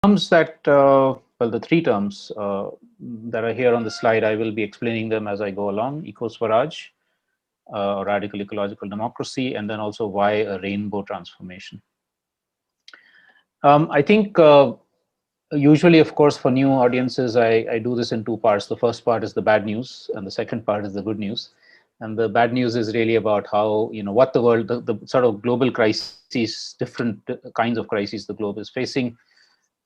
Terms that, well, the three terms that are here on the slide, I will be explaining them as I go along. Eco-Swaraj, radical ecological democracy, and then also why a rainbow transformation. I think usually, of course, for new audiences, I do this in two parts. The first part is the bad news, and the second part is the good news. And the bad news is really about how, what the world, the sort of global crises, different kinds of crises the globe is facing.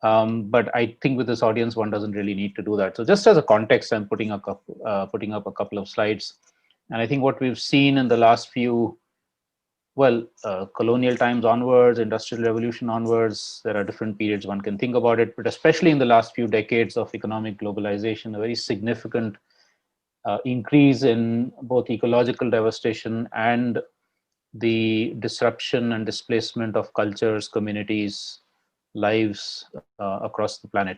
But I think with this audience, one doesn't really need to do that. So just as a context, I'm putting up a couple of slides. And I think what we've seen in the last few, well, colonial times onwards, industrial revolution onwards, there are different periods one can think about it, but especially in the last few decades of economic globalization, a very significant increase in both ecological devastation and the disruption and displacement of cultures, communities, lives across the planet.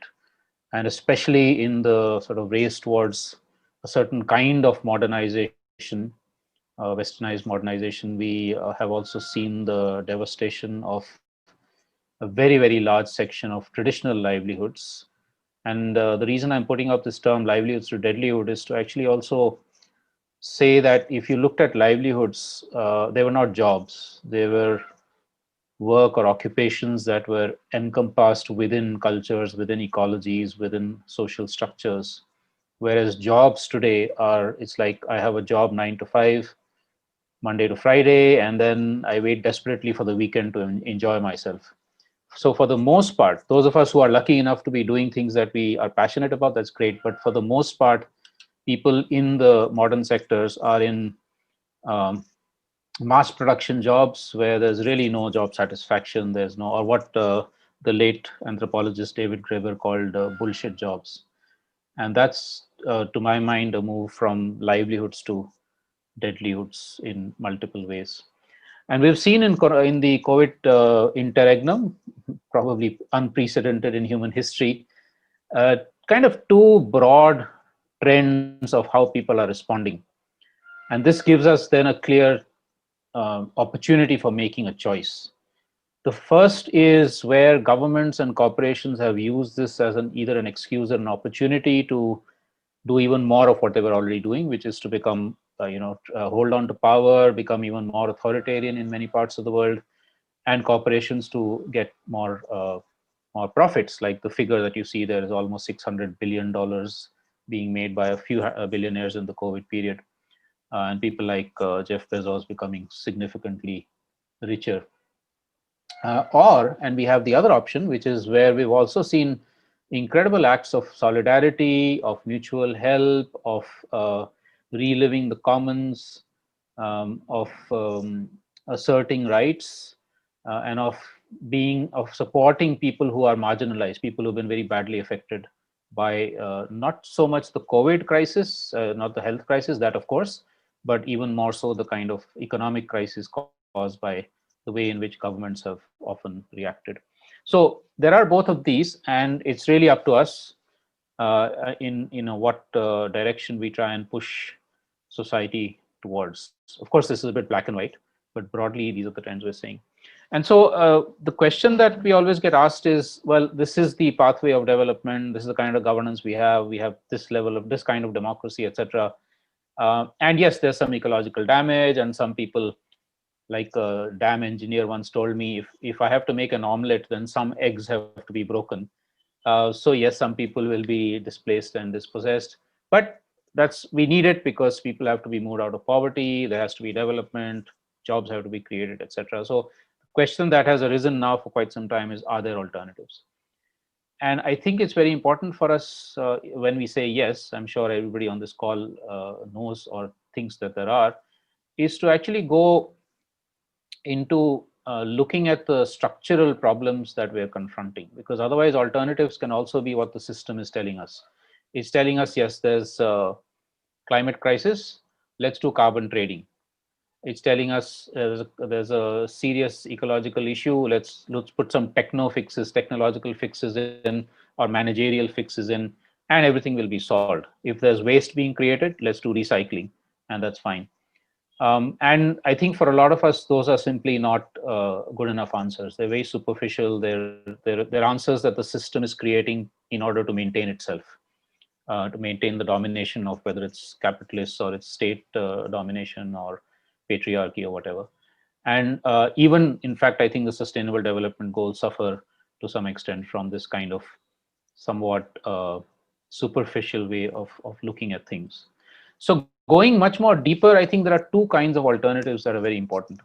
And especially in the sort of race towards a certain kind of modernization, westernized modernization, we have also seen the devastation of a very, very large section of traditional livelihoods. And the reason I'm putting up this term livelihoods to deadlihood is to actually also say that if you looked at livelihoods, they were not jobs, they were work or occupations that were encompassed within cultures, within ecologies, within social structures. Whereas jobs today are, it's like I have a job 9 to 5, Monday to Friday, and then I wait desperately for the weekend to enjoy myself. So for the most part, those of us who are lucky enough to be doing things that we are passionate about, that's great. But for the most part, people in the modern sectors are in um, mass production jobs where there's really no job satisfaction. There's no, or what the late anthropologist David Graeber called bullshit jobs. And that's, to my mind, a move from livelihoods to deadlihoods in multiple ways. And we've seen in the COVID interregnum, probably unprecedented in human history, kind of two broad trends of how people are responding. And this gives us then a clear opportunity for making a choice. The first is where governments and corporations have used this as either an excuse or an opportunity to do even more of what they were already doing, which is to become, hold on to power, become even more authoritarian in many parts of the world, and corporations to get more profits. Like the figure that you see there is almost $600 billion being made by a few billionaires in the COVID period, and people like Jeff Bezos becoming significantly richer. And we have the other option, which is where we've also seen incredible acts of solidarity, of mutual help, of reliving the commons, of asserting rights, and of supporting people who are marginalized, people who've been very badly affected by not so much the COVID crisis, not the health crisis, that of course, but even more so the kind of economic crisis caused by the way in which governments have often reacted. So there are both of these, and it's really up to us in what direction we try and push society towards. Of course, this is a bit black and white, but broadly these are the trends we're seeing. And so the question that we always get asked is, well, this is the pathway of development, this is the kind of governance we have this level of this kind of democracy, etc. And yes, there's some ecological damage, and some people, like a dam engineer once told me, if I have to make an omelette, then some eggs have to be broken. So yes, some people will be displaced and dispossessed, but we need it because people have to be moved out of poverty, there has to be development, jobs have to be created, etc. So the question that has arisen now for quite some time is, are there alternatives? And I think it's very important for us when we say yes, I'm sure everybody on this call knows or thinks that there are, is to actually go into looking at the structural problems that we're confronting, because otherwise alternatives can also be what the system is telling us. It's telling us, yes, there's a climate crisis, let's do carbon trading. It's telling us there's a serious ecological issue, let's put some technological fixes in, or managerial fixes in, and everything will be solved. If there's waste being created, let's do recycling, and that's fine. And I think for a lot of us, those are simply not good enough answers. They're very superficial. They're answers that the system is creating in order to maintain itself, to maintain the domination of whether it's capitalists or it's state domination or patriarchy or whatever. And even, in fact, I think the sustainable development goals suffer to some extent from this kind of somewhat superficial way of looking at things. So going much more deeper, I think there are two kinds of alternatives that are very important.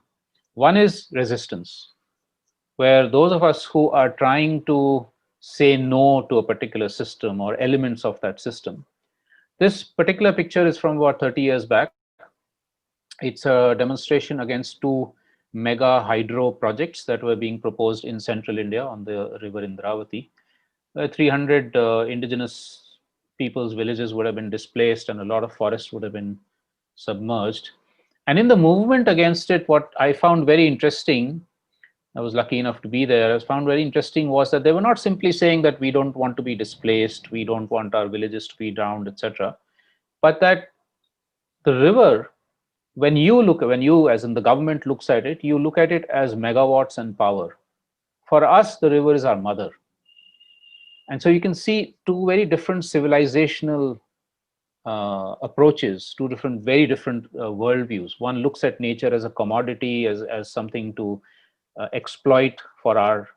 One is resistance, where those of us who are trying to say no to a particular system or elements of that system. This particular picture is from about 30 years back. It's a demonstration against two mega hydro projects that were being proposed in central India on the river Indravati. 300 indigenous people's villages would have been displaced and a lot of forests would have been submerged. And in the movement against it, what I found very interesting, I was lucky enough to be there, I found very interesting was that they were not simply saying that we don't want to be displaced, we don't want our villages to be drowned, etc., but that the river, when you as in the government looks at it, you look at it as megawatts and power. For us, the river is our mother. And so you can see two very different civilizational approaches, two different, very different worldviews. One looks at nature as a commodity, as something to exploit for our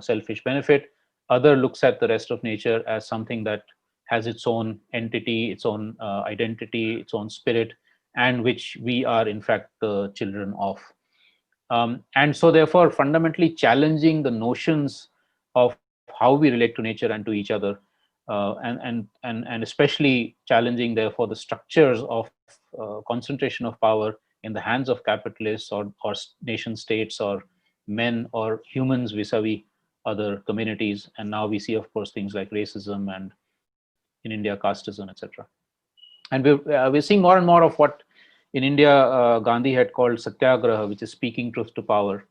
selfish benefit. Other looks at the rest of nature as something that has its own entity, its own identity, its own spirit, and which we are in fact the children of. And so therefore fundamentally challenging the notions of how we relate to nature and to each other, and especially challenging therefore the structures of concentration of power in the hands of capitalists or nation states or men or humans vis-a-vis other communities. And now we see of course things like racism and in India casteism, etc. And we're seeing more and more of what in India Gandhi had called Satyagraha, which is speaking truth to power,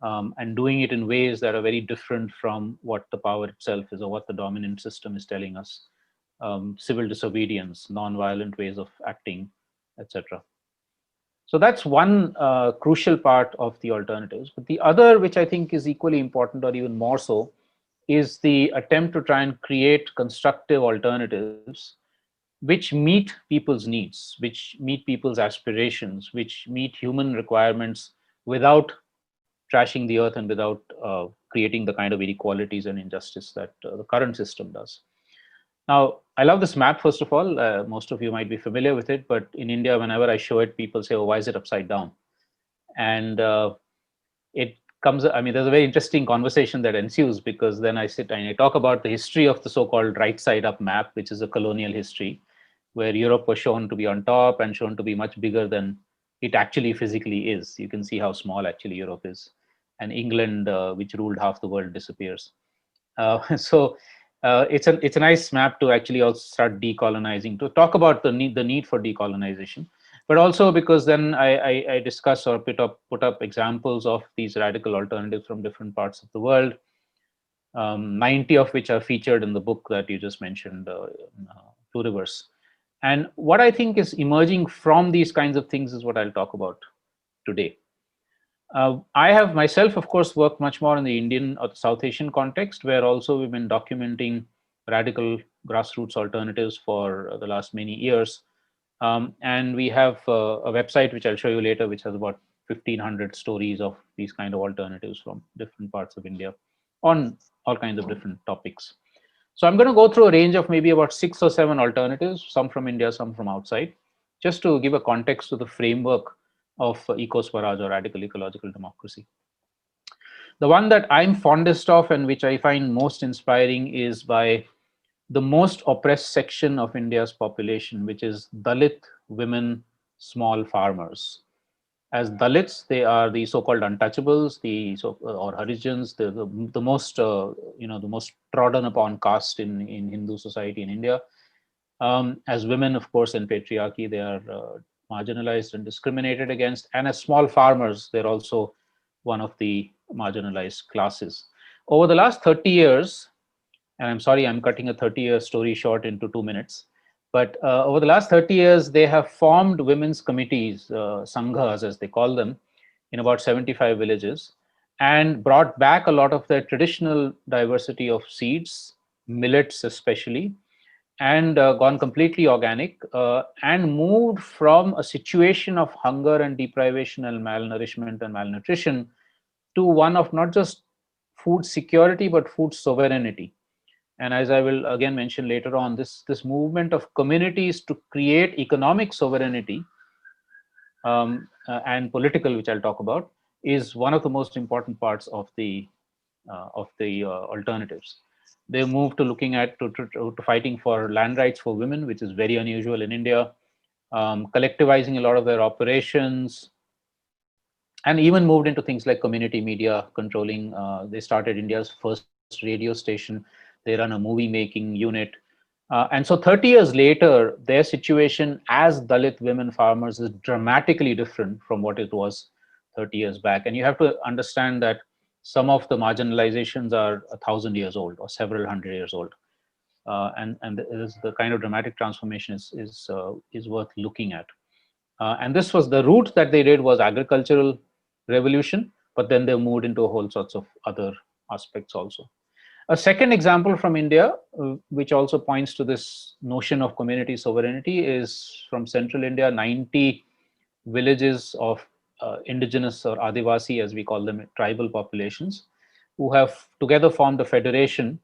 and doing it in ways that are very different from what the power itself is or what the dominant system is telling us. Civil disobedience, non-violent ways of acting, etc. So that's one crucial part of the alternatives. But the other, which I think is equally important or even more so, is the attempt to try and create constructive alternatives which meet people's needs, which meet people's aspirations, which meet human requirements without trashing the earth and without creating the kind of inequalities and injustice that the current system does. Now, I love this map, first of all. Most of you might be familiar with it, but in India, whenever I show it, people say, oh, why is it upside down? And it comes, I mean, there's a very interesting conversation that ensues because then I sit and I talk about the history of the so-called right side up map, which is a colonial history, where Europe was shown to be on top and shown to be much bigger than it actually physically is. You can see how small actually Europe is. And England, which ruled half the world, disappears. So it's a nice map to actually also start decolonizing, to talk about the need for decolonization, but also because then I discuss or put up examples of these radical alternatives from different parts of the world, 90 of which are featured in the book that you just mentioned, Pluriverse. And what I think is emerging from these kinds of things is what I'll talk about today. I have myself, of course, worked much more in the Indian or the South Asian context, where also we've been documenting radical grassroots alternatives for the last many years. And we have a website, which I'll show you later, which has about 1,500 stories of these kind of alternatives from different parts of India on all kinds of different topics. So I'm going to go through a range of maybe about 6 or 7 alternatives, some from India, some from outside, just to give a context to the framework of Eco-Swaraj or radical ecological democracy. The one that I'm fondest of and which I find most inspiring is by the most oppressed section of India's population, which is Dalit women, small farmers. As Dalits, they are the so-called untouchables, or Harijans, the most the most trodden upon caste in Hindu society in India. As women, of course, in patriarchy, they are marginalized and discriminated against. And as small farmers, they're also one of the marginalized classes. Over the last 30 years, and I'm sorry, I'm cutting a 30-year story short into 2 minutes. But over the last 30 years, they have formed women's committees, sanghas as they call them, in about 75 villages, and brought back a lot of their traditional diversity of seeds, millets especially, and gone completely organic, and moved from a situation of hunger and deprivation and malnourishment and malnutrition to one of not just food security but food sovereignty. And as I will again mention later on, this movement of communities to create economic sovereignty, and political, which I'll talk about, is one of the most important parts of the alternatives. They moved to looking at to fighting for land rights for women, which is very unusual in India, collectivizing a lot of their operations, and even moved into things like community media controlling. They started India's first radio station. They run a movie making unit. And so 30 years later, their situation as Dalit women farmers is dramatically different from what it was 30 years back. And you have to understand that some of the marginalizations are 1,000 years old or several hundred years old. And the kind of dramatic transformation is worth looking at. And this was the route that they did was agricultural revolution, but then they moved into a whole sorts of other aspects also. A second example from India, which also points to this notion of community sovereignty, is from central India. 90 villages of indigenous or Adivasi, as we call them, tribal populations, who have together formed a federation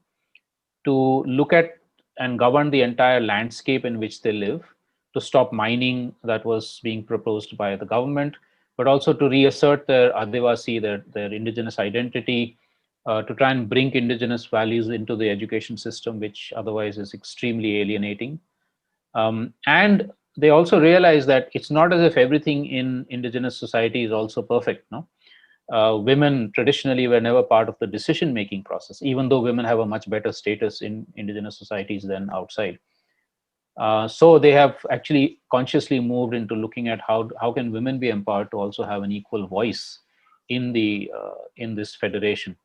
to look at and govern the entire landscape in which they live, to stop mining that was being proposed by the government, but also to reassert their Adivasi, their indigenous identity, to try and bring indigenous values into the education system, which otherwise is extremely alienating. And they also realize that it's not as if everything in indigenous society is also perfect. No, women traditionally were never part of the decision-making process, even though women have a much better status in indigenous societies than outside. So they have actually consciously moved into looking at how can women be empowered to also have an equal voice in this federation.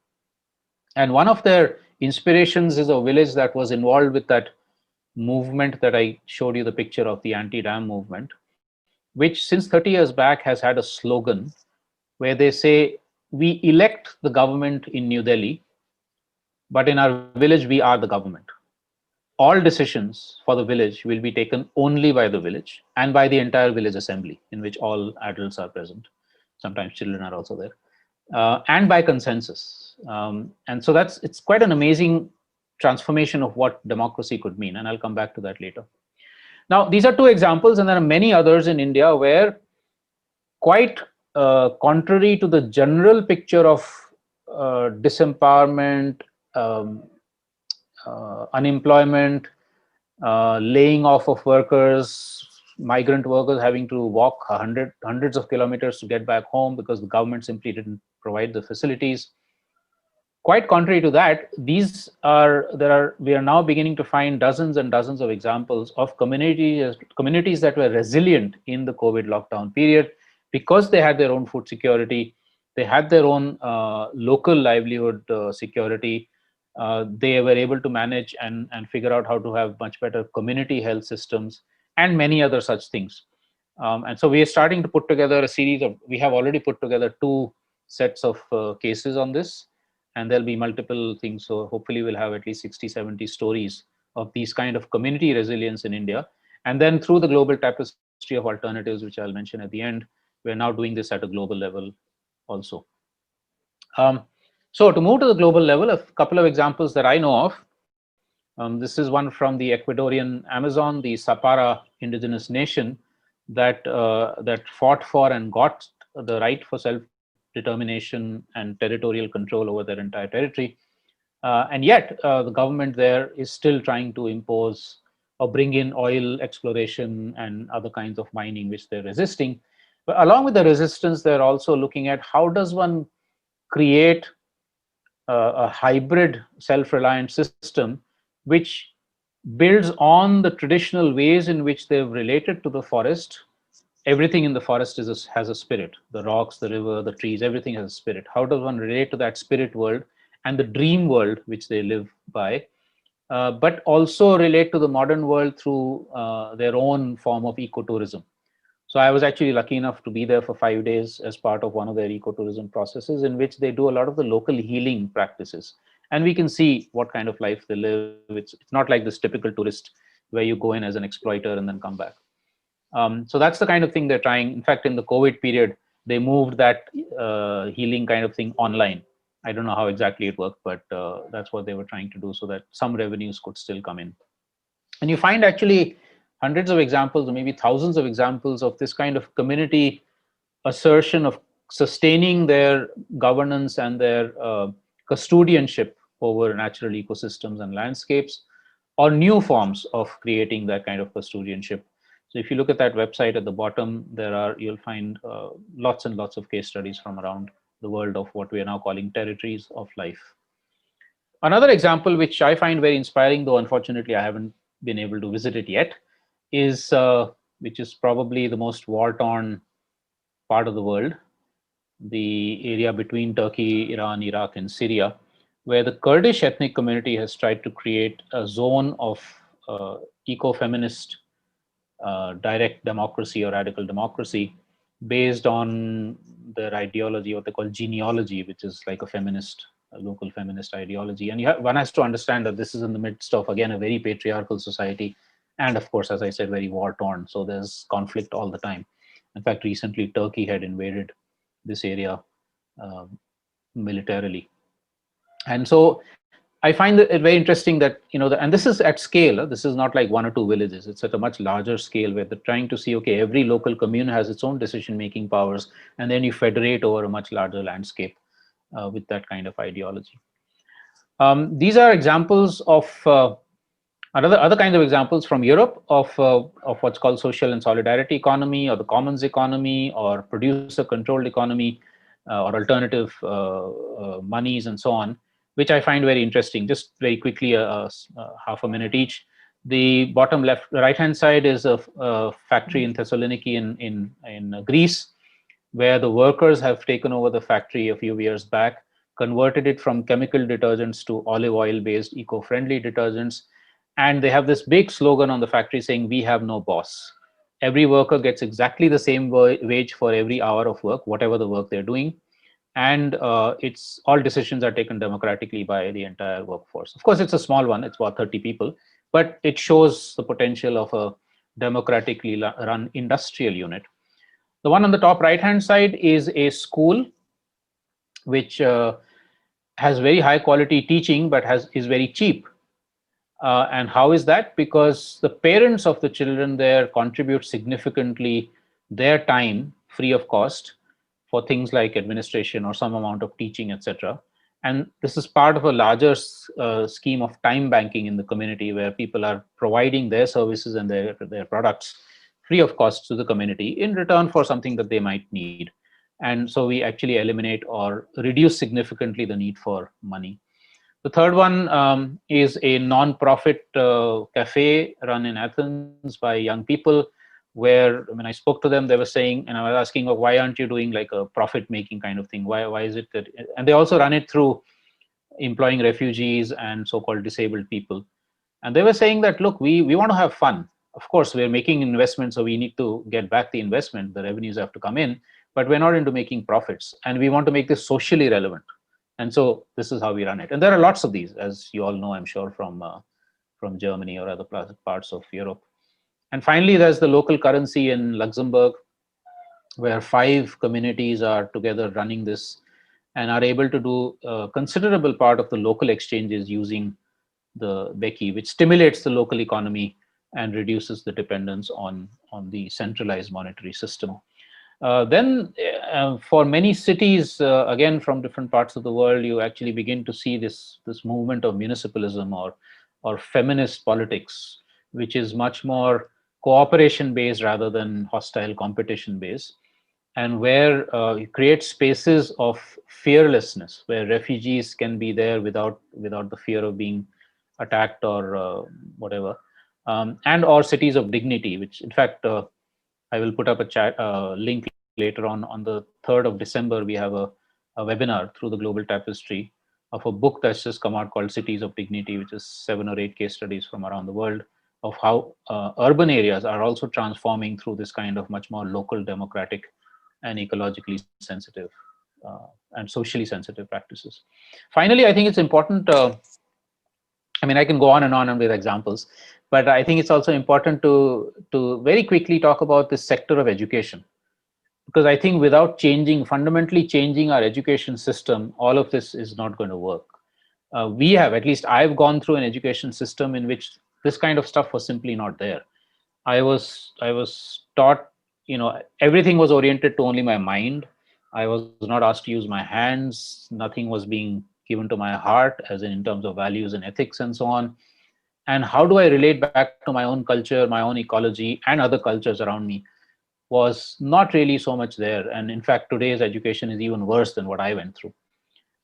And one of their inspirations is a village that was involved with that movement that I showed you the picture of, the anti-dam movement, which since 30 years back has had a slogan where they say, we elect the government in New Delhi, but in our village, we are the government. All decisions for the village will be taken only by the village and by the entire village assembly, in which all adults are present. Sometimes children are also there. And by consensus. And so it's quite an amazing transformation of what democracy could mean. And I'll come back to that later. Now, these are two examples, and there are many others in India where, quite contrary to the general picture of disempowerment, unemployment, laying off of workers, migrant workers having to walk hundreds of kilometers to get back home because the government simply didn't provide the facilities. Quite contrary to that, we are now beginning to find dozens and dozens of examples of communities that were resilient in the COVID lockdown period because they had their own food security, they had their own local livelihood security. They were able to manage and figure out how to have much better community health systems and many other such things. And so we are starting to put together a series of, we have already put together 2 sets of cases on this, and there'll be multiple things. So hopefully we'll have at least 60, 70 stories of these kind of community resilience in India. And then through the global tapestry of alternatives, which I'll mention at the end, we're now doing this at a global level also. So to move to the global level, a couple of examples that I know of. This is one from the Ecuadorian Amazon, the Sapara indigenous nation that fought for and got the right for self-determination and territorial control over their entire territory. And yet the government there is still trying to impose or bring in oil exploration and other kinds of mining, which they're resisting. But along with the resistance, they're also looking at how does one create a hybrid self-reliant system which builds on the traditional ways in which they've related to the forest. Everything in the forest has a spirit. The rocks, the river, the trees, everything has a spirit. How does one relate to that spirit world and the dream world which they live by, but also relate to the modern world through their own form of ecotourism. So I was actually lucky enough to be there for 5 days as part of one of their ecotourism processes, in which they do a lot of the local healing practices. And we can see what kind of life they live. It's not like this typical tourist where you go in as an exploiter and then come back. So that's the kind of thing they're trying. In fact, in the COVID period, they moved that healing kind of thing online. I don't know how exactly it worked, but that's what they were trying to do so that some revenues could still come in. And you find actually hundreds of examples, or maybe thousands of examples of this kind of community assertion of sustaining their governance and their custodianship over natural ecosystems and landscapes, or new forms of creating that kind of custodianship. So if you look at that website at the bottom, you'll find lots and lots of case studies from around the world of what we are now calling territories of life. Another example, which I find very inspiring, though unfortunately I haven't been able to visit it yet, is which is probably the most war-torn part of the world, the area between Turkey, Iran, Iraq, and Syria, where the Kurdish ethnic community has tried to create a zone of eco-feminist direct democracy or radical democracy based on their ideology, what they call genealogy, which is like a local feminist ideology. And one has to understand that this is in the midst of, again, a very patriarchal society. And of course, as I said, very war torn. So there's conflict all the time. In fact, recently Turkey had invaded this area militarily. And so I find it very interesting that, and this is at scale. This is not like one or two villages. It's at a much larger scale where they're trying to see, okay, every local commune has its own decision-making powers, and then you federate over a much larger landscape with that kind of ideology. These are examples of other kinds of examples from Europe of what's called social and solidarity economy, or the commons economy, or producer-controlled economy, or alternative monies, and so on, which I find very interesting. Just very quickly, half a minute each. The bottom left, right-hand side is a factory in Thessaloniki in Greece, where the workers have taken over the factory a few years back, converted it from chemical detergents to olive oil-based eco-friendly detergents. And they have this big slogan on the factory saying, "We have no boss." Every worker gets exactly the same wage for every hour of work, whatever the work they're doing. And it's all decisions are taken democratically by the entire workforce. Of course, it's a small one. It's about 30 people, but it shows the potential of a democratically run industrial unit. The one on the top right-hand side is a school which has very high quality teaching, but is very cheap. And how is that? Because the parents of the children there contribute significantly their time free of cost for things like administration or some amount of teaching, etc. And this is part of a larger scheme of time banking in the community, where people are providing their services and their products free of cost to the community in return for something that they might need. And so we actually eliminate or reduce significantly the need for money. The third one is a non-profit cafe run in Athens by young people, where when I spoke to them, they were saying, and I was asking, oh, why aren't you doing like a profit-making kind of thing? Why is it that? And they also run it through employing refugees and so-called disabled people. And they were saying that, look, we want to have fun. Of course, we're making investments, so we need to get back the investment. The revenues have to come in, but we're not into making profits. And we want to make this socially relevant. And so this is how we run it. And there are lots of these, as you all know, I'm sure, from Germany or other parts of Europe. And finally, there's the local currency in Luxembourg, where 5 communities are together running this and are able to do a considerable part of the local exchanges using the Becky, which stimulates the local economy and reduces the dependence on the centralized monetary system. Then for many cities, again, from different parts of the world, you actually begin to see this movement of municipalism or feminist politics, which is much more cooperation based rather than hostile competition based, and where you create spaces of fearlessness, where refugees can be there without the fear of being attacked or whatever, and or cities of dignity, which in fact I will put up a chat link later on the 3rd of December. We have a webinar through the Global Tapestry of a book that's just come out called Cities of Dignity, which is 7 or 8 case studies from around the world of how urban areas are also transforming through this kind of much more local, democratic, and ecologically sensitive and socially sensitive practices. Finally, I think it's important. I mean, I can go on and with examples, but I think it's also important to very quickly talk about this sector of education, because I think without fundamentally changing our education system, all of this is not going to work. We have, at least I've gone through an education system in which this kind of stuff was simply not there. I was taught, everything was oriented to only my mind. I was not asked to use my hands. Nothing was being given to my heart, as in terms of values and ethics and so on. And how do I relate back to my own culture, my own ecology, and other cultures around me was not really so much there. And in fact, today's education is even worse than what I went through.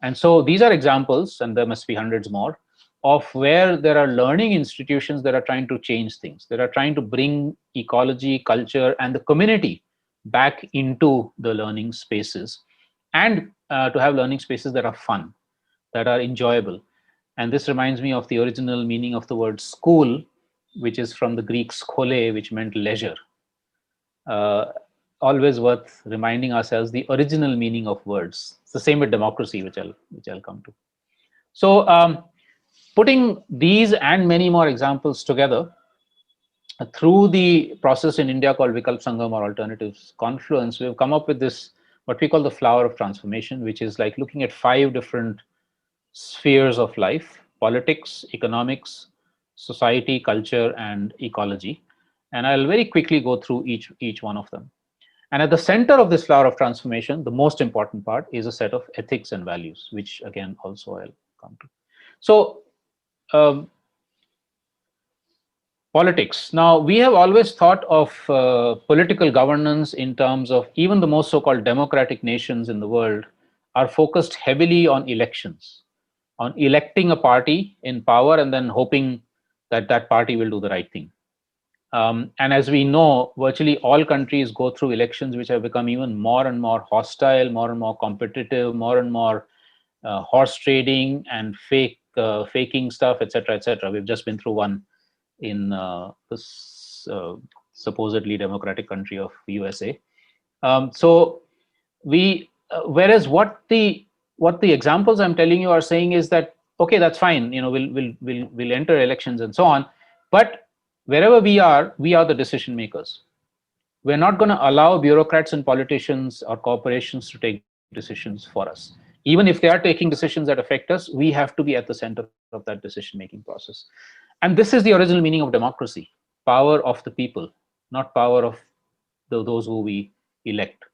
And so these are examples, and there must be hundreds more, of where there are learning institutions that are trying to change things, that are trying to bring ecology, culture, and the community back into the learning spaces, and to have learning spaces that are fun, that are enjoyable. And this reminds me of the original meaning of the word school, which is from the Greek schole, which meant leisure. Uh, Always worth reminding ourselves the original meaning of words. It's the same with democracy, which I'll come to. So, putting these and many more examples together through the process in India called Vikalp Sangam or Alternatives Confluence, we've come up with this what we call the flower of transformation, which is like looking at 5 different spheres of life: politics, economics, society, culture, and ecology. And I'll very quickly go through each one of them. And at the center of this flower of transformation, the most important part is a set of ethics and values, which again also I'll come to. So, um, politics. Now, we have always thought of political governance in terms of even the most so-called democratic nations in the world are focused heavily on elections, on electing a party in power and then hoping that that party will do the right thing. And as we know, virtually all countries go through elections which have become even more and more hostile, more and more competitive, more and more horse trading and faking stuff, etc., etc. We've just been through one in this supposedly democratic country of USA. So we, whereas what the examples I'm telling you are saying is that okay, that's fine. We'll enter elections and so on, but wherever we are the decision makers. We're not going to allow bureaucrats and politicians or corporations to take decisions for us. Even if they are taking decisions that affect us, we have to be at the center of that decision making process. And this is the original meaning of democracy: power of the people, not power of those who we elect.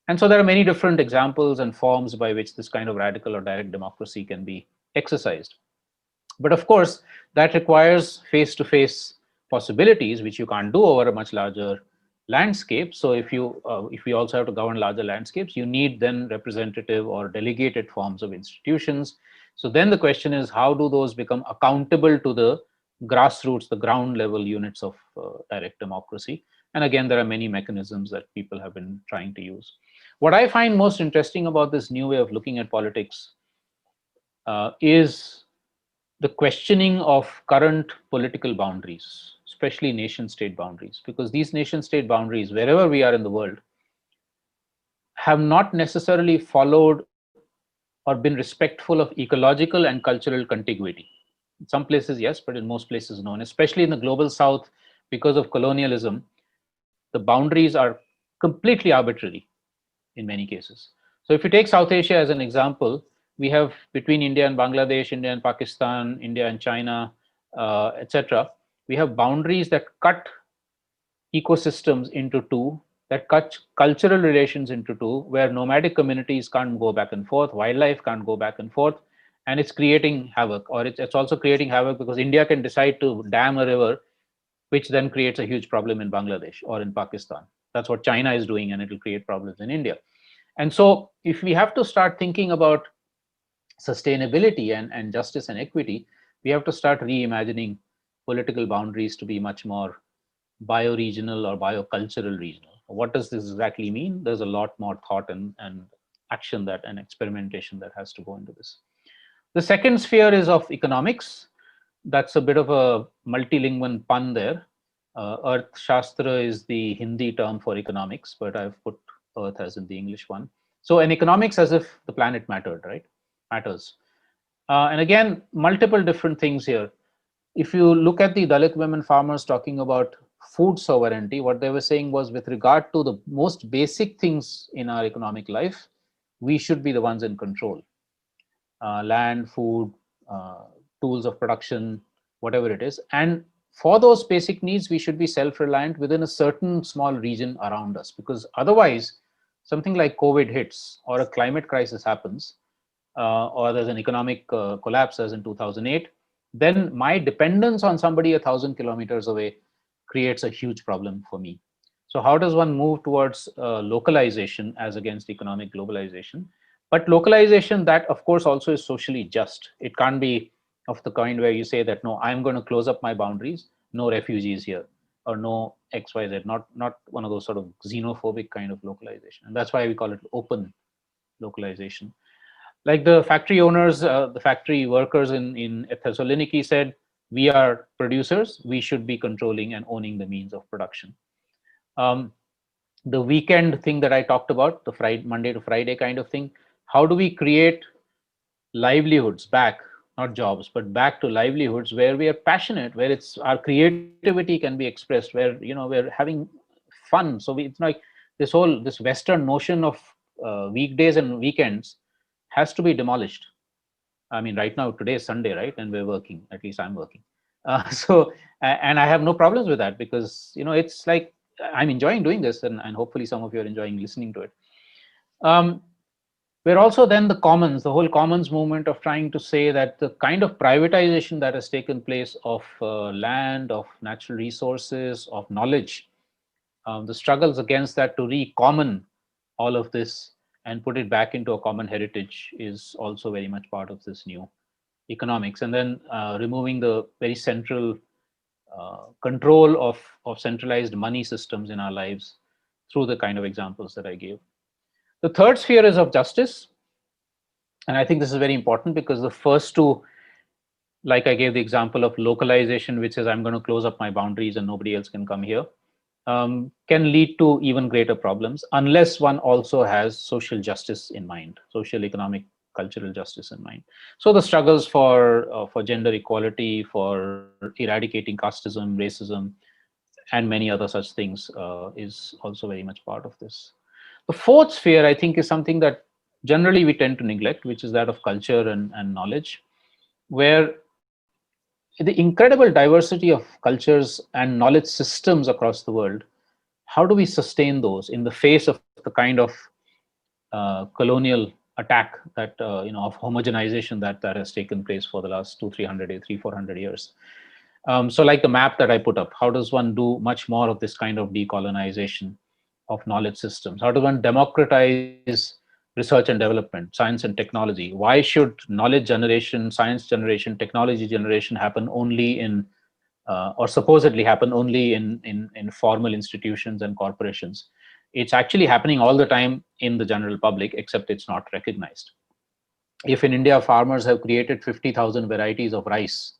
And so there are many different examples and forms by which this kind of radical or direct democracy can be exercised. But of course, that requires face-to-face possibilities, which you can't do over a much larger landscape. So if we also have to govern larger landscapes, you need then representative or delegated forms of institutions. So then the question is, how do those become accountable to the grassroots, the ground level units of direct democracy? And again, there are many mechanisms that people have been trying to use. What I find most interesting about this new way of looking at politics is the questioning of current political boundaries, especially nation state boundaries, because these nation state boundaries, wherever we are in the world, have not necessarily followed or been respectful of ecological and cultural contiguity. In some places, yes, but in most places, no. And especially in the global south, because of colonialism, the boundaries are completely arbitrary in many cases. So if you take South Asia as an example, we have between India and Bangladesh, India and Pakistan, India and China, etc., we have boundaries that cut ecosystems into two, that cut cultural relations into two, where nomadic communities can't go back and forth, wildlife can't go back and forth, and it's creating havoc. Or it's also creating havoc because India can decide to dam a river, which then creates a huge problem in Bangladesh or in Pakistan. That's what China is doing, and it will create problems in India. And so if we have to start thinking about sustainability and justice and equity, we have to start reimagining political boundaries to be much more bioregional or biocultural regional. What does this exactly mean? There's a lot more thought and action that and experimentation that has to go into this. The second sphere is of economics. That's a bit of a multilingual pun there. Earth Shastra is the Hindi term for economics, but I've put Earth as in the English one. So, in economics, as if the planet mattered, right? Matters. And again, multiple different things here. If you look at the Dalit women farmers talking about food sovereignty, what they were saying was with regard to the most basic things in our economic life, we should be the ones in control. Land, food, uh, tools of production, whatever it is. And for those basic needs, we should be self-reliant within a certain small region around us, because otherwise, something like COVID hits or a climate crisis happens, or there's an economic collapse as in 2008, then my dependence on somebody 1,000 kilometers away creates a huge problem for me. So how does one move towards localization as against economic globalization? But localization that, of course, also is socially just. It can't be of the kind where you say that, no, I'm going to close up my boundaries, no refugees here, or no XYZ, not one of those sort of xenophobic kind of localization. And that's why we call it open localization. Like the factory owners, the factory workers in Thessaloniki said, we are producers, we should be controlling and owning the means of production. Um, the weekend thing that I talked about, the Friday, Monday to Friday kind of thing, how do we create livelihoods back, not jobs, but back to livelihoods where we are passionate, where it's our creativity can be expressed, where we're having fun. So it's like this Western notion of weekdays and weekends has to be demolished. I mean, right now, today is Sunday, right? And we're working, at least I'm working. And I have no problems with that because, it's like I'm enjoying doing this and hopefully some of you are enjoying listening to it. We're also then the commons, the whole commons movement of trying to say that the kind of privatization that has taken place of land, of natural resources, of knowledge, the struggles against that to recommon all of this and put it back into a common heritage is also very much part of this new economics. And then removing the very central control of centralized money systems in our lives through the kind of examples that I gave. The third sphere is of justice. And I think this is very important because the first two, like I gave the example of localization, which says I'm going to close up my boundaries and nobody else can come here, can lead to even greater problems unless one also has social justice in mind, social, economic, cultural justice in mind. So the struggles for gender equality, for eradicating casteism, racism, and many other such things is also very much part of this. The fourth sphere, I think, is something that generally we tend to neglect, which is that of culture and knowledge, where the incredible diversity of cultures and knowledge systems across the world, how do we sustain those in the face of the kind of colonial attack that of homogenization that has taken place for the last 400 years? So like the map that I put up, how does one do much more of this kind of decolonization of knowledge systems? How does one democratize research and development, science and technology? Why should knowledge generation, science generation, technology generation happen only in or supposedly happen only in formal institutions and corporations? It's actually happening all the time in the general public, except it's not recognized. If in India farmers have created 50,000 varieties of rice,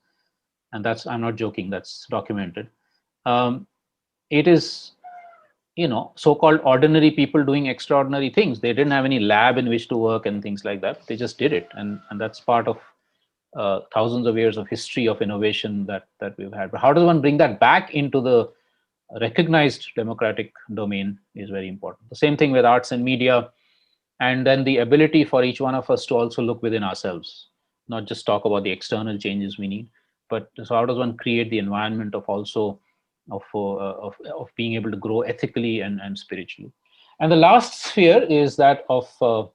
and that's, I'm not joking, that's documented, it is so-called ordinary people doing extraordinary things. They didn't have any lab in which to work and things like that. They just did it, and that's part of thousands of years of history of innovation that we've had. But how does one bring that back into the recognized democratic domain is very important. The same thing with arts and media, and then the ability for each one of us to also look within ourselves, not just talk about the external changes we need, but so how does one create the environment of also of being able to grow ethically and spiritually. And the last sphere is that of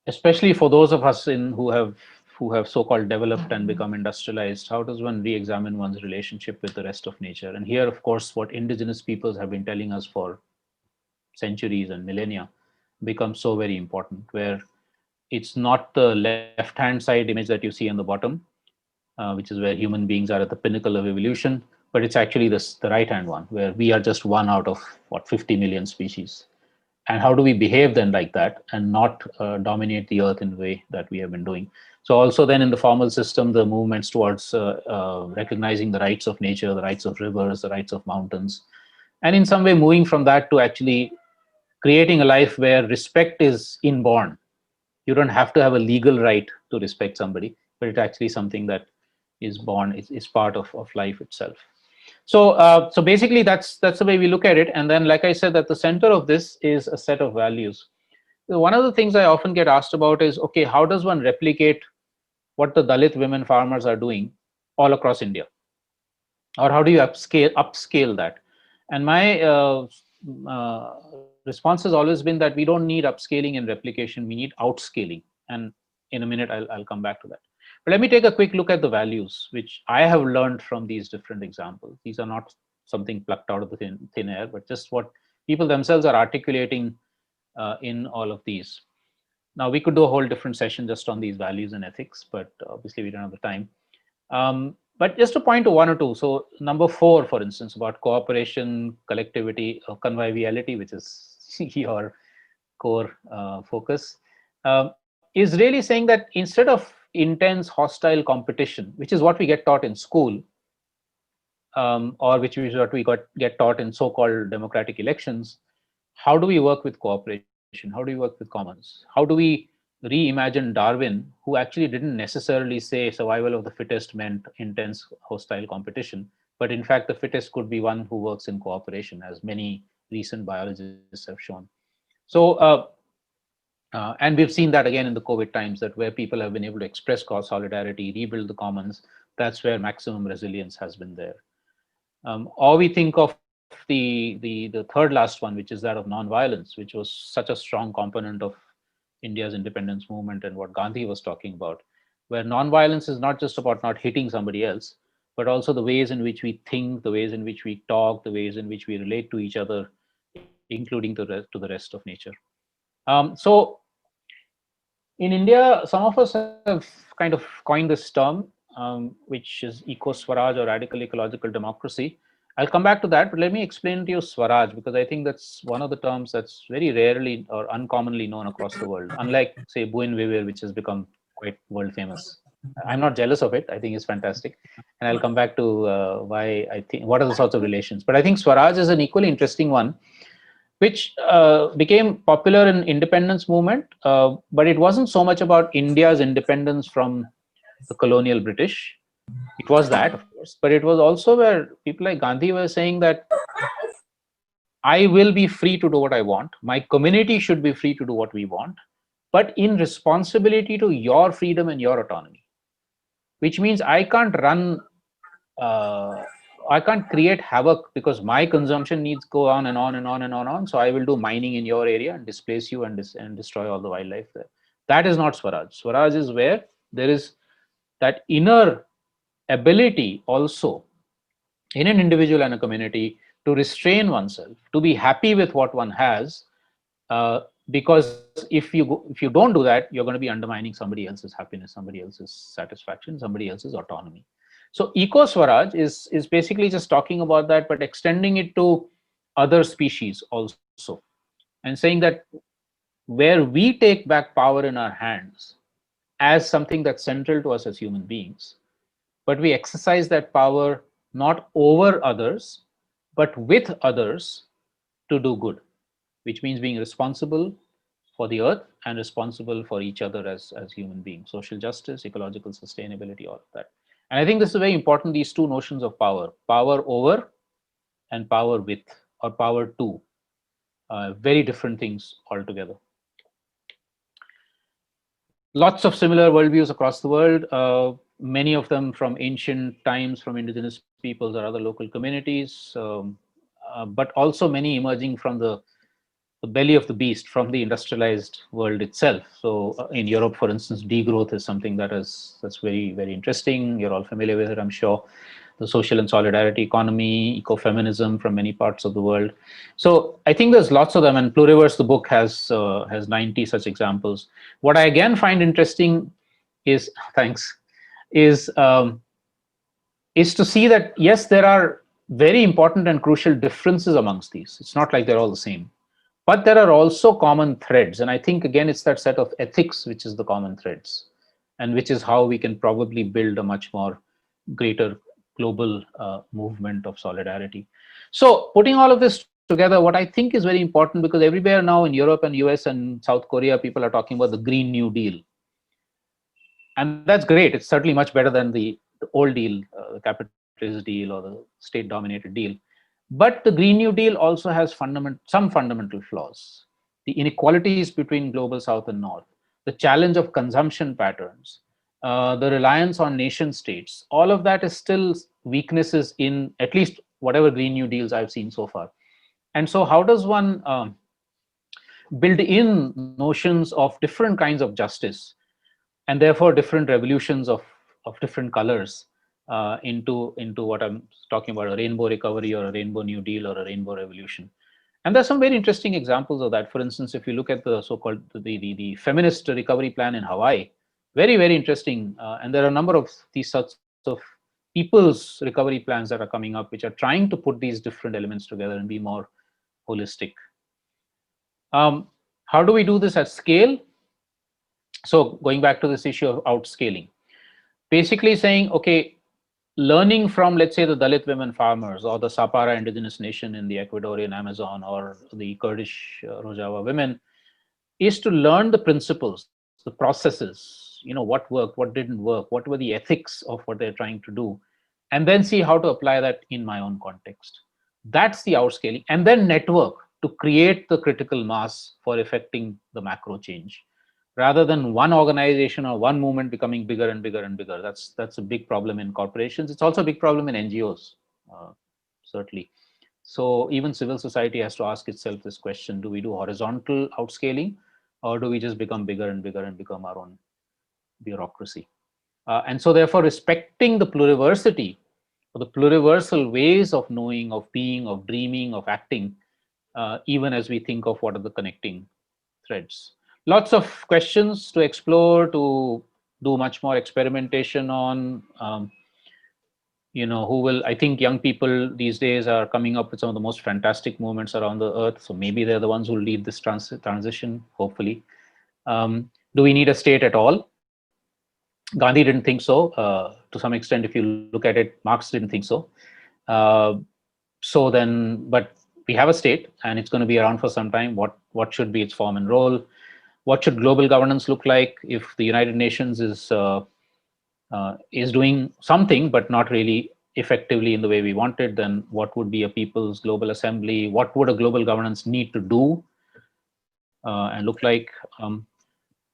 especially for those of us who have so-called developed and become industrialized, how does one re-examine one's relationship with the rest of nature? And here, of course, what indigenous peoples have been telling us for centuries and millennia becomes so very important, where it's not the left-hand side image that you see on the bottom, which is where human beings are at the pinnacle of evolution, but it's actually the right-hand one, where we are just one out of 50 million species. and how do we behave then like that and not dominate the earth in the way that we have been doing. So also then in the formal system, the movements towards recognizing the rights of nature, the rights of rivers, the rights of mountains, and in some way moving from that to actually creating a life where respect is inborn. You don't have to have a legal right to respect somebody, but it's actually something that is born, is part of life itself. So basically that's the way we look at it. And then, like I said, at the center of this is a set of values. So one of the things I often get asked about is, okay, how does one replicate what the Dalit women farmers are doing all across India? Or how do you upscale that? And my response has always been that we don't need upscaling and replication, we need outscaling. And in a minute, I'll come back to that. But let me take a quick look at the values, which I have learned from these different examples. These are not something plucked out of the thin air, but just what people themselves are articulating in all of these. Now, we could do a whole different session just on these values and ethics, but obviously we don't have the time. But just to point to one or two. So number 4, for instance, about cooperation, collectivity, conviviality, which is your core focus, is really saying that instead of intense hostile competition, which is what we get taught in school, or which is what we get taught in so-called democratic elections, how do we work with cooperation? How do we work with commons? How do we reimagine Darwin, who actually didn't necessarily say survival of the fittest meant intense hostile competition, but in fact the fittest could be one who works in cooperation, as many recent biologists have shown. So and we've seen that again in the COVID times, that where people have been able to express cause solidarity, rebuild the commons, that's where maximum resilience has been there. Or we think of the third last one, which is that of non-violence, which was such a strong component of India's independence movement and what Gandhi was talking about, where non-violence is not just about not hitting somebody else, but also the ways in which we think, the ways in which we talk, the ways in which we relate to each other, including to the rest of nature. So in India, some of us have kind of coined this term, which is Eco-Swaraj or radical ecological democracy. I'll come back to that, but let me explain to you Swaraj, because I think that's one of the terms that's very rarely or uncommonly known across the world, unlike, say, Bougainville, which has become quite world famous. I'm not jealous of it. I think it's fantastic. And I'll come back to why I think, what are the sorts of relations. But I think Swaraj is an equally interesting one, which became popular in independence movement, but it wasn't so much about India's independence from the colonial British. It was that, of course, but it was also where people like Gandhi were saying that I will be free to do what I want. My community should be free to do what we want, but in responsibility to your freedom and your autonomy, which means I can't run, I can't create havoc because my consumption needs go on and on and on and on. So I will do mining in your area and displace you and destroy all the wildlife there. That is not Swaraj. Swaraj is where there is that inner ability also in an individual and a community to restrain oneself, to be happy with what one has, because if you don't do that, you're going to be undermining somebody else's happiness, somebody else's satisfaction, somebody else's autonomy. So Eco-Swaraj is basically just talking about that, but extending it to other species also, and saying that where we take back power in our hands as something that's central to us as human beings, but we exercise that power not over others, but with others to do good, which means being responsible for the earth and responsible for each other as human beings, social justice, ecological sustainability, all of that. And I think this is very important, these two notions of power, power over and power with, or power to, very different things altogether. Lots of similar worldviews across the world, many of them from ancient times, from indigenous peoples or other local communities, but also many emerging from the belly of the beast, from the industrialized world itself. So in Europe, for instance, degrowth is something that's very, very interesting. You're all familiar with it, I'm sure. The social and solidarity economy, ecofeminism from many parts of the world. So I think there's lots of them, and Pluriverse, the book, has 90 such examples. What I again find interesting is, thanks, is to see that, yes, there are very important and crucial differences amongst these. It's not like they're all the same. But there are also common threads. And I think, again, it's that set of ethics which is the common threads, and which is how we can probably build a much more greater global movement of solidarity. So putting all of this together, what I think is very important, because everywhere now in Europe and US and South Korea, people are talking about the Green New Deal. And that's great. It's certainly much better than the old deal, the capitalist deal or the state-dominated deal. But the Green New Deal also has some fundamental flaws. The inequalities between global South and North, the challenge of consumption patterns, the reliance on nation states, all of that is still weaknesses in at least whatever Green New Deals I've seen so far. And so how does one build in notions of different kinds of justice, and therefore different revolutions of different colors into what I'm talking about, a rainbow recovery or a rainbow New Deal or a rainbow revolution? And there's some very interesting examples of that. For instance, if you look at the so-called the feminist recovery plan in Hawaii, very, very interesting. And there are a number of these sorts of people's recovery plans that are coming up, which are trying to put these different elements together and be more holistic. How do we do this at scale? So going back to this issue of outscaling, basically saying, okay, learning from, let's say, the Dalit women farmers or the Sapara indigenous nation in the Ecuadorian Amazon or the Kurdish Rojava women, is to learn the principles, the processes, what worked, what didn't work, what were the ethics of what they're trying to do, and then see how to apply that in my own context. That's the outscaling. And then network to create the critical mass for effecting the macro change, rather than one organization or one movement becoming bigger and bigger and bigger. That's a big problem in corporations. It's also a big problem in NGOs, certainly. So even civil society has to ask itself this question: do we do horizontal outscaling, or do we just become bigger and bigger and become our own bureaucracy? And so therefore, respecting the pluriversity, or the pluriversal ways of knowing, of being, of dreaming, of acting, even as we think of what are the connecting threads. Lots of questions to explore, to do much more experimentation on. I think young people these days are coming up with some of the most fantastic movements around the earth. So maybe they're the ones who lead this transition, hopefully. Do we need a state at all? Gandhi didn't think so. To some extent, if you look at it, Marx didn't think so. But we have a state, and it's going to be around for some time. What should be its form and role? What should global governance look like? If the United Nations is doing something, but not really effectively in the way we wanted, then what would be a People's Global Assembly? What would a global governance need to do and look like?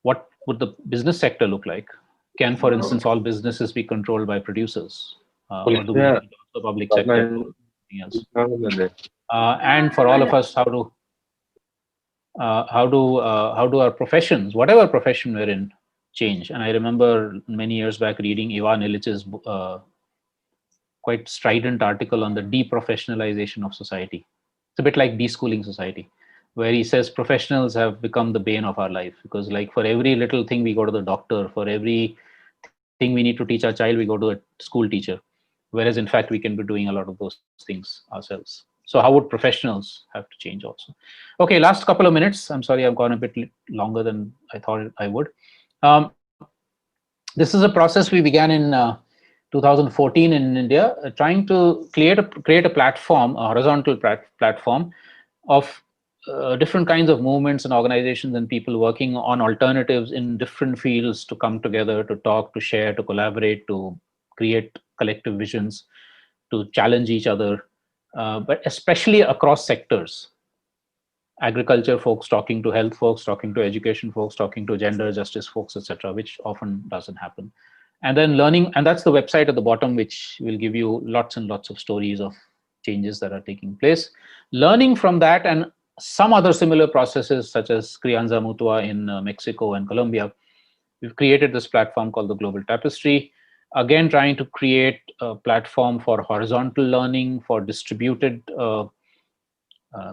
What would the business sector look like? Can, for instance, all businesses be controlled by producers? Or do we need the public sector or something else? And for all of us, how do our professions, whatever profession we're in, change? And I remember many years back reading Ivan Illich's quite strident article on the deprofessionalization of society. It's a bit like deschooling society, where he says professionals have become the bane of our life, because like for every little thing we go to the doctor, for every thing we need to teach our child, we go to a school teacher, whereas in fact we can be doing a lot of those things ourselves. So how would professionals have to change also? Okay, last couple of minutes. I'm sorry, I've gone a bit longer than I thought I would. This is a process we began in 2014 in India, trying to create a platform, a horizontal platform of different kinds of movements and organizations and people working on alternatives in different fields to come together, to talk, to share, to collaborate, to create collective visions, to challenge each other, but especially across sectors. Agriculture folks talking to health folks, talking to education folks, talking to gender justice folks, etc., which often doesn't happen. And then learning, and that's the website at the bottom, which will give you lots and lots of stories of changes that are taking place. Learning from that and some other similar processes, such as Crianza Mutua in Mexico and Colombia, we've created this platform called the Global Tapestry. Again, trying to create a platform for horizontal learning, for distributed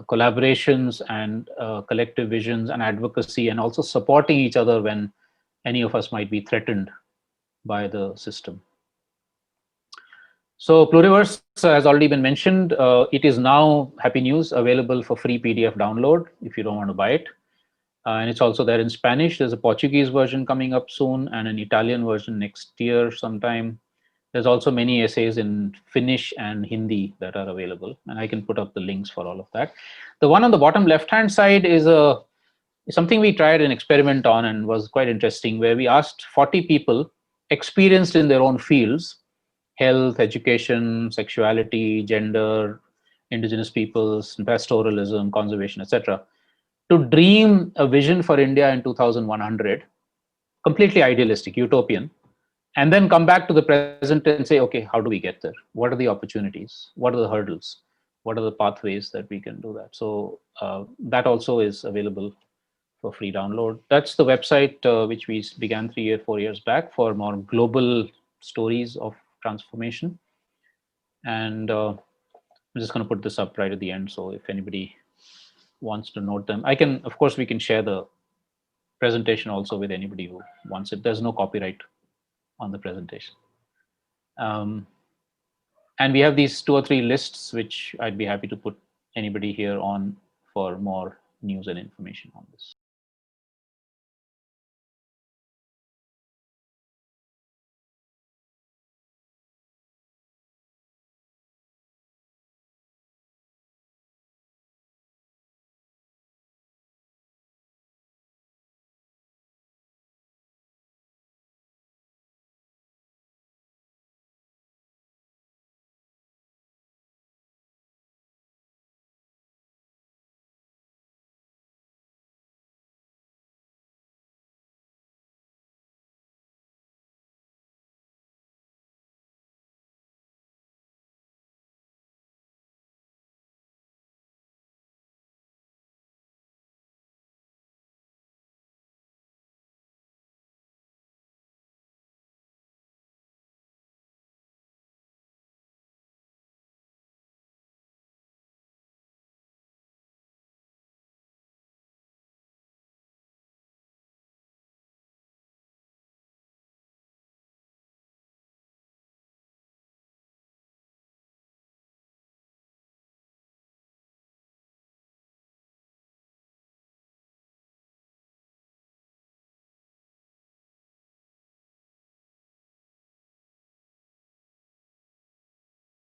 collaborations and collective visions and advocacy, and also supporting each other when any of us might be threatened by the system. So Pluriverse has already been mentioned. It is now, happy news, available for free PDF download if you don't want to buy it. And it's also there in Spanish. There's a Portuguese version coming up soon and an Italian version next year sometime. There's also many essays in Finnish and Hindi that are available, and I can put up the links for all of that. The one on the bottom left-hand side is something we tried an experiment on and was quite interesting, where we asked 40 people experienced in their own fields: health, education, sexuality, gender, indigenous peoples, pastoralism, conservation, etc., to dream a vision for India in 2100, completely idealistic, utopian, and then come back to the present and say, okay, how do we get there? What are the opportunities? What are the hurdles? What are the pathways that we can do that? So that also is available for free download. That's the website which we began 3 or 4 years back for more global stories of transformation. And I'm just going to put this up right at the end. So if anybody wants to note them, I can, of course, we can share the presentation also with anybody who wants it. There's no copyright on the presentation. And we have these 2 or 3 lists, which I'd be happy to put anybody here on for more news and information on this.